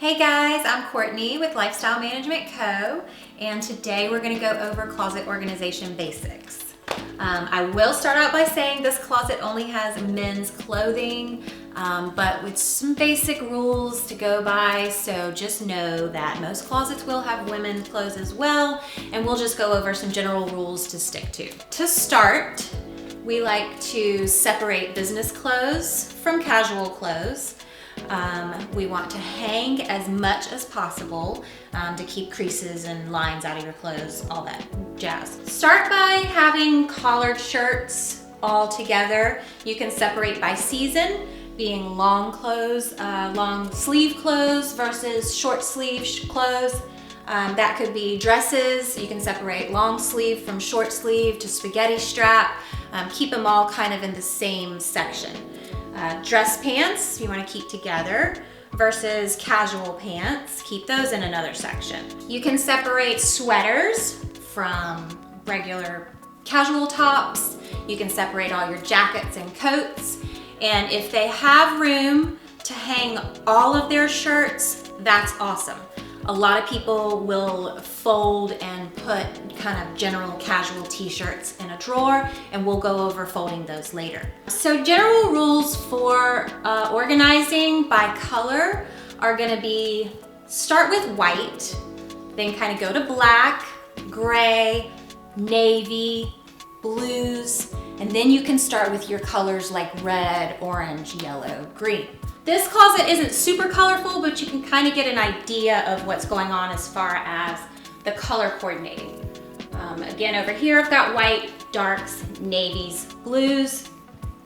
Hey guys, I'm Courtney with Lifestyle Management Co. And today we're gonna go over closet organization basics. I will start out by saying this closet only has men's clothing, but with some basic rules to go by. So just know that most closets will have women's clothes as well, and we'll just go over some general rules to stick to. To start, we like to separate business clothes from casual clothes. We want to hang as much as possible to keep creases and lines out of your clothes, all that jazz. Start by having collared shirts all together. You can separate by season, being long clothes, long sleeve clothes versus short sleeve clothes. That could be dresses. You can separate long sleeve from short sleeve to spaghetti strap. Keep them all kind of in the same section. Dress pants you want to keep together versus casual pants. Keep those in another section. You can separate sweaters from regular casual tops. You can separate all your jackets and coats. And if they have room to hang all of their shirts, that's awesome. A lot of people will fold and put kind of general casual t-shirts in a drawer, and we'll go over folding those later. So general rules for organizing by color are gonna be start with white, then kind of go to black, gray, navy, blues, and then you can start with your colors like red, orange, yellow, green. This closet isn't super colorful, but you can kind of get an idea of what's going on as far as the color coordinating. Again, over here I've got white, darks, navies, blues.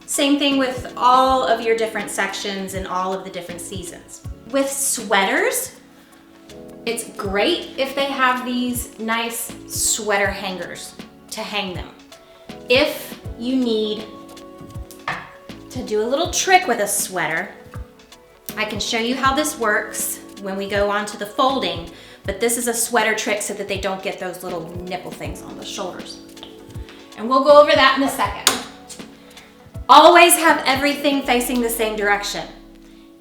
Same thing with all of your different sections and all of the different seasons. With sweaters, it's great if they have these nice sweater hangers to hang them. If you need to do a little trick with a sweater, I can show you how this works when we go on to the folding, but this is a sweater trick so that they don't get those little nipple things on the shoulders. And we'll go over that in a second. Always have everything facing the same direction.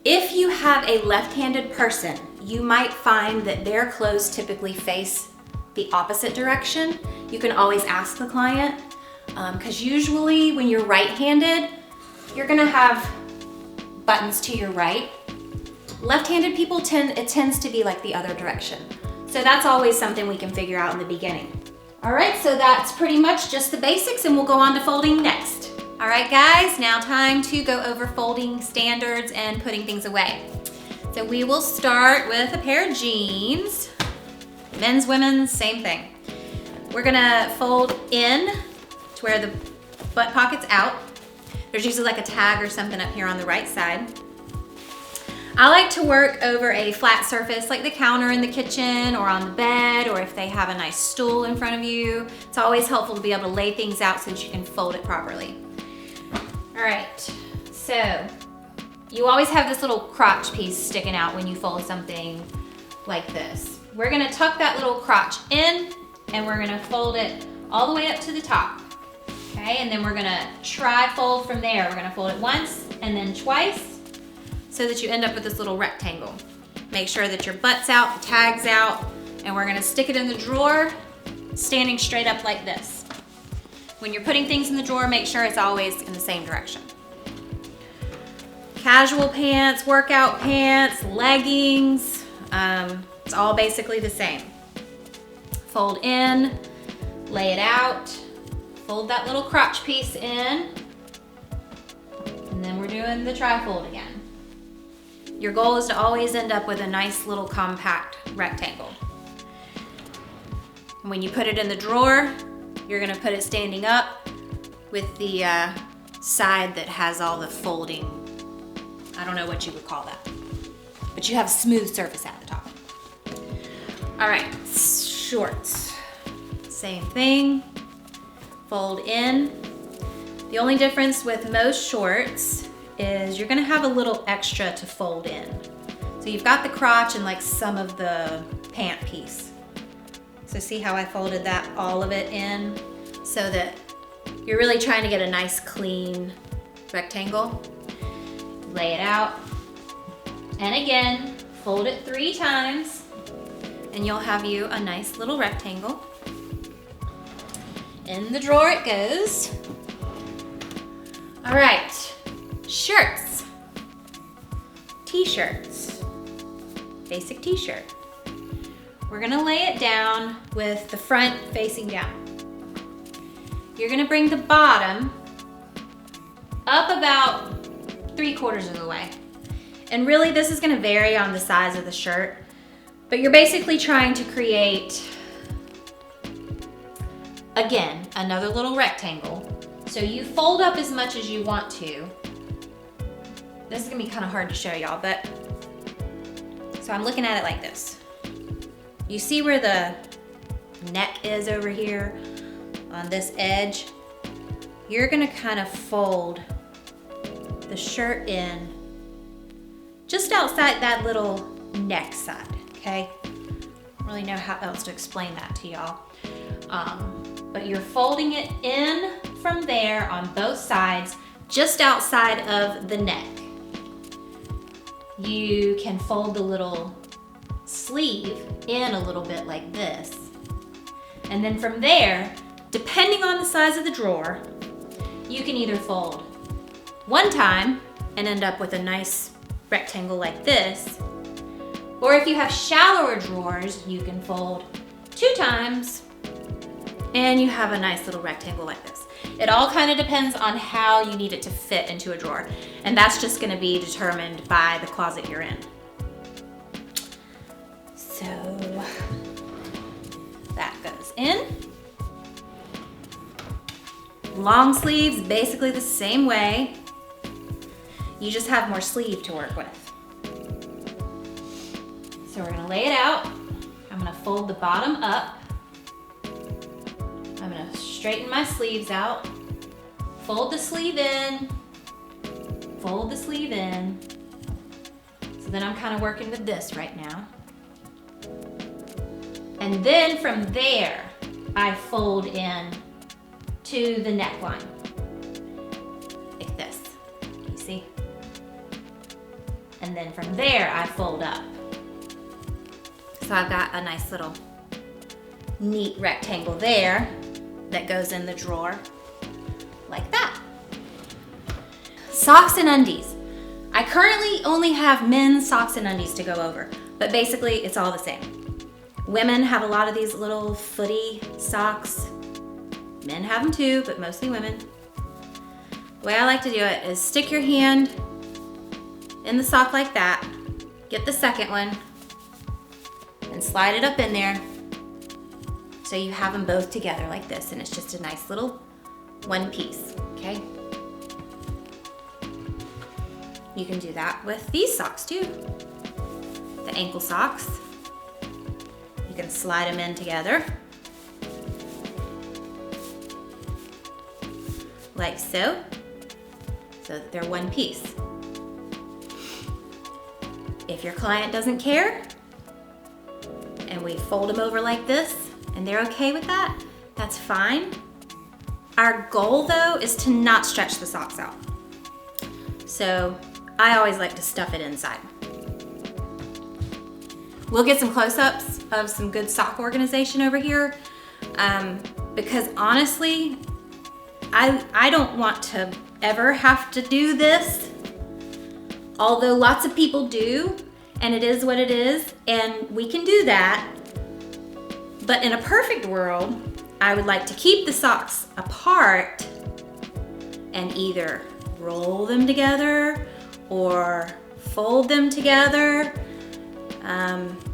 If you have a left-handed person, you might find that their clothes typically face the opposite direction. You can always ask the client, because usually when you're right-handed, you're gonna have buttons to your right. Left-handed people it tends to be like the other direction. So that's always something we can figure out in the beginning. All right, so that's pretty much just the basics, and we'll go on to folding next. All right, guys, now time to go over folding standards and putting things away. So we will start with a pair of jeans. Men's, women's, same thing. We're gonna fold in to where the butt pocket's out. There's usually like a tag or something up here on the right side. I like to work over a flat surface like the counter in the kitchen or on the bed, or if they have a nice stool in front of you. It's always helpful to be able to lay things out so that you can fold it properly. All right, so you always have this little crotch piece sticking out when you fold something like this. We're gonna tuck that little crotch in, and we're gonna fold it all the way up to the top. Okay, and then we're gonna tri-fold from there. We're gonna fold it once and then twice so that you end up with this little rectangle. Make sure that your butt's out, the tag's out, and we're gonna stick it in the drawer, standing straight up like this. When you're putting things in the drawer, make sure it's always in the same direction. Casual pants, workout pants, leggings, it's all basically the same. Fold in, lay it out, fold that little crotch piece in, and then we're doing the tri-fold again. Your goal is to always end up with a nice little compact rectangle. When you put it in the drawer, you're gonna put it standing up with the side that has all the folding. I don't know what you would call that, but you have a smooth surface at the top. All right, shorts, same thing. Fold in. The only difference with most shorts is you're gonna have a little extra to fold in. So you've got the crotch and like some of the pant piece. So see how I folded that, all of it in, so that you're really trying to get a nice clean rectangle. Lay it out. And again, Fold it 3 times, and you'll have you a nice little rectangle. In the drawer it goes. All right, shirts, t-shirts, basic t-shirt. We're gonna lay it down with the front facing down. You're gonna bring the bottom up about 3/4 of the way. And really this is gonna vary on the size of the shirt, but you're basically trying to create, again, another little rectangle. So you fold up as much as you want to. This is gonna be kind of hard to show y'all, but, so I'm looking at it like this. You see where the neck is over here on this edge? You're gonna kind of fold the shirt in just outside that little neck side, okay? I don't really know how else to explain that to y'all. But you're folding it in from there on both sides, just outside of the neck. You can fold the little sleeve in a little bit like this. And then from there, depending on the size of the drawer, you can either fold 1 time and end up with a nice rectangle like this, or if you have shallower drawers, you can fold 2 times and you have a nice little rectangle like this. It all kind of depends on how you need it to fit into a drawer, and that's just going to be determined by the closet you're in. So that goes in. Long sleeves, basically the same way. You just have more sleeve to work with. So we're gonna lay it out. I'm gonna fold the bottom up. I'm gonna straighten my sleeves out. Fold the sleeve in. Fold the sleeve in. So then I'm kind of working with this right now. And then from there, I fold in to the neckline, like this, you see? And then from there, I fold up. So I've got a nice little neat rectangle there that goes in the drawer, like that. Socks and undies. I currently only have men's socks and undies to go over, but basically it's all the same. Women have a lot of these little footy socks. Men have them too, but mostly women. The way I like to do it is stick your hand in the sock like that, get the second one, and slide it up in there so you have them both together like this, and it's just a nice little one piece, okay? You can do that with these socks too. The ankle socks. You can slide them in together, like so that they're one piece. If your client doesn't care, and we fold them over like this, and they're okay with that, that's fine. Our goal though is to not stretch the socks out. So I always like to stuff it inside. We'll get some close-ups of some good sock organization over here, because honestly, I don't want to ever have to do this, although lots of people do, and it is what it is, and we can do that. But in a perfect world, I would like to keep the socks apart and either roll them together or fold them together.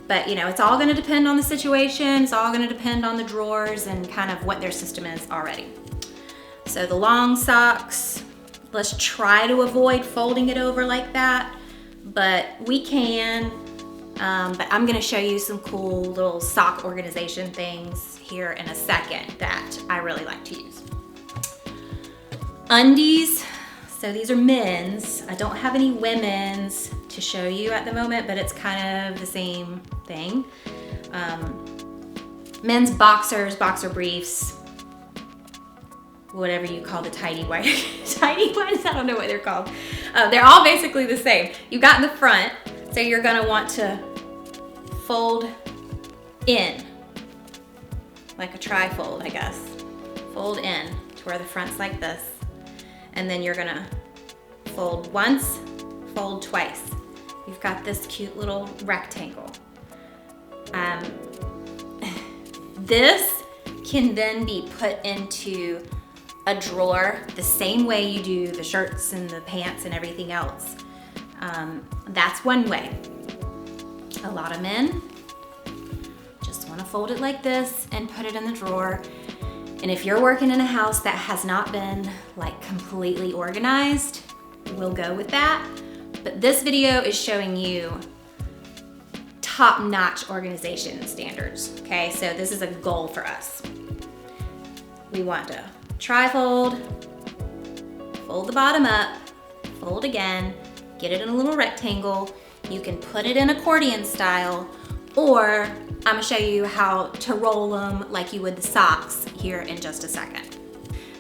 But you know, it's all gonna depend on the situation, it's all gonna depend on the drawers and kind of what their system is already. So the long socks, let's try to avoid folding it over like that, but we can. But I'm gonna show you some cool little sock organization things here in a second that I really like to use. Undies, so these are men's. I don't have any women's to show you at the moment, but it's kind of the same thing. Men's boxers, boxer briefs, whatever you call the tidy whities. Tidy ones, I don't know what they're called. They're all basically the same. You've got in the front, So you're gonna want to fold in, like a tri-fold, I guess. Fold in to where the front's like this. And then you're gonna fold once, fold twice. You've got this cute little rectangle. This can then be put into a drawer the same way you do the shirts and the pants and everything else. That's one way. A lot of men just want to fold it like this and put it in the drawer. And if you're working in a house that has not been like completely organized, we'll go with that. But this video is showing you top-notch organization standards, okay? So this is a goal for us. We want to tri-fold, fold the bottom up, fold again, get it in a little rectangle. You can put it in accordion style, or I'm gonna show you how to roll them like you would the socks here in just a second.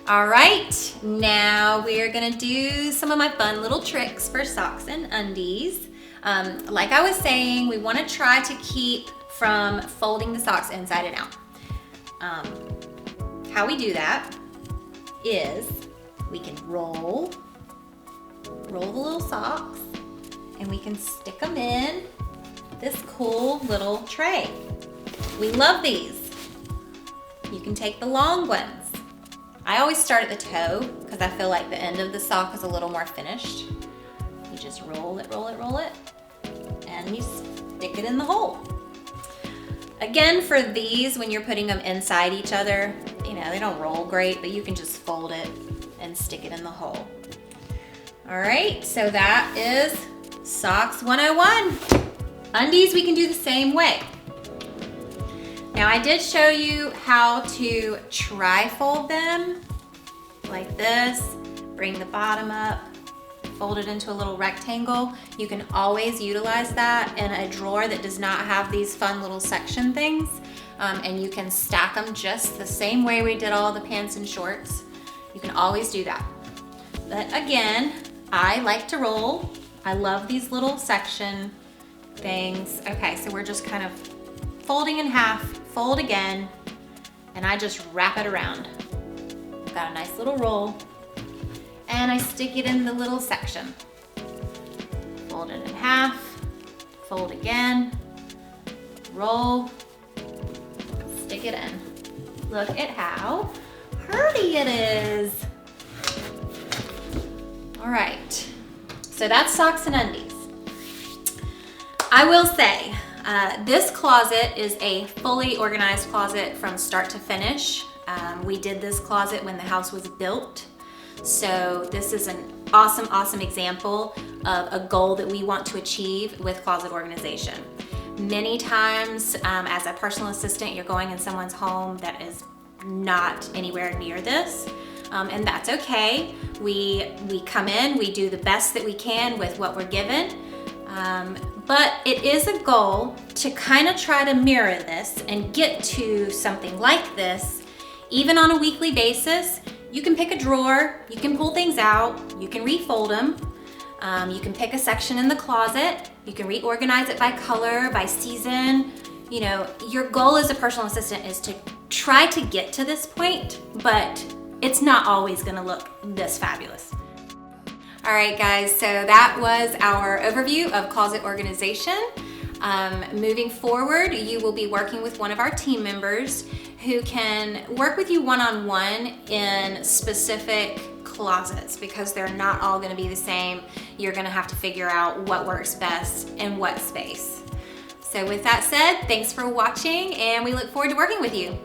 All right, now we're gonna do some of my fun little tricks for socks and undies. Like I was saying, we wanna try to keep from folding the socks inside and out. How we do that is we can roll the little socks, and we can stick them in this cool little tray. We love these. You can take the long ones. I always start at the toe because I feel like the end of the sock is a little more finished. You just roll it, roll it, roll it, and you stick it in the hole. Again, for these, when you're putting them inside each other, you know, they don't roll great, but you can just fold it and stick it in the hole. All right, so that is Socks 101. Undies, we can do the same way. Now, I did show you how to tri-fold them like this, bring the bottom up, fold it into a little rectangle. You can always utilize that in a drawer that does not have these fun little section things, and you can stack them just the same way we did all the pants and shorts. You can always do that. But again, I like to roll. I love these little section things. Okay, so we're just kind of folding in half, fold again, and I just wrap it around. Got a nice little roll, and I stick it in the little section. Fold it in half, fold again, roll, stick it in. Look at how pretty it is. All right, so that's socks and undies. I will say, this closet is a fully organized closet from start to finish. We did this closet when the house was built. So this is an awesome, awesome example of a goal that we want to achieve with closet organization. Many times, as a personal assistant, you're going in someone's home that is not anywhere near this. And that's okay. We come in, we do the best that we can with what we're given. But it is a goal to kind of try to mirror this and get to something like this, even on a weekly basis. You can pick a drawer, you can pull things out, you can refold them, you can pick a section in the closet, you can reorganize it by color, by season. You know, your goal as a personal assistant is to try to get to this point, but it's not always gonna look this fabulous. All right, guys, so that was our overview of closet organization. Moving forward, you will be working with one of our team members who can work with you one-on-one in specific closets, because they're not all gonna be the same. You're gonna have to figure out what works best in what space. So with that said, thanks for watching, and we look forward to working with you.